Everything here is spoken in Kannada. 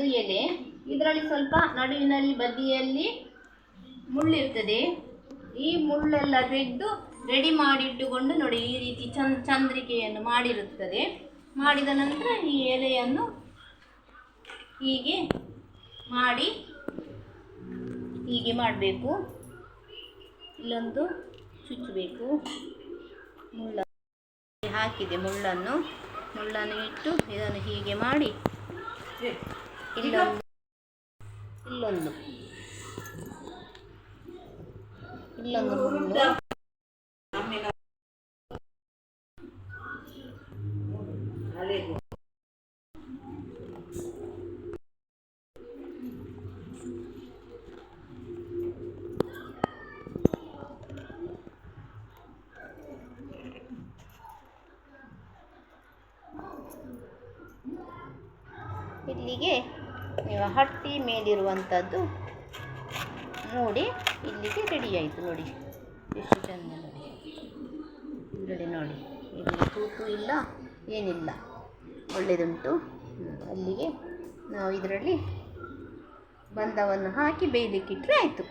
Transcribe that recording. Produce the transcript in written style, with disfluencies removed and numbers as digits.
ಇದು ಎಲೆ. ಇದರಲ್ಲಿ ಸ್ವಲ್ಪ ನಡುವಿನಲ್ಲಿ ಬದಿಯಲ್ಲಿ ಮುಳ್ಳಿರ್ತದೆ. ಈ ಮುಳ್ಳೆಲ್ಲ ತೆಗೆದು ರೆಡಿ ಮಾಡಿಟ್ಟುಕೊಂಡು ನೋಡಿ, ಈ ರೀತಿ ಚಂದ್ರಿಕೆಯನ್ನು ಮಾಡಿರುತ್ತದೆ. ಮಾಡಿದ ನಂತರ ಈ ಎಲೆಯನ್ನು ಹೀಗೆ ಮಾಡಿ ಹೀಗೆ ಮಾಡಬೇಕು. ಇಲ್ಲೊಂದು ಚುಚ್ಚಬೇಕು. ಹಾಕಿದೆ ಮುಳ್ಳನ್ನು ಇಟ್ಟು ಇದನ್ನು ಹೀಗೆ ಮಾಡಿ ಇಲ್ಲೊಂದು ಮುಳ್ಳು. ಇಲ್ಲಿಗೆ ಹಟ್ಟಿ ಮೇಲಿರುವಂಥದ್ದು ನೋಡಿ, ಇಲ್ಲಿಗೆ ರೆಡಿ ಆಯಿತು. ನೋಡಿ ಎಷ್ಟು ಚೆಂದ. ನೋಡಿ ಇಲ್ಲಿ ತೂತು ಇಲ್ಲ, ಏನಿಲ್ಲ, ಒಳ್ಳೆಯದುಂಟು. ಅಲ್ಲಿಗೆ ನಾವು ಇದರಲ್ಲಿ ಬಂದವನ್ನು ಹಾಕಿ ಬೇಯಲಿಕ್ಕಿಟ್ರೆ ಆಯಿತು.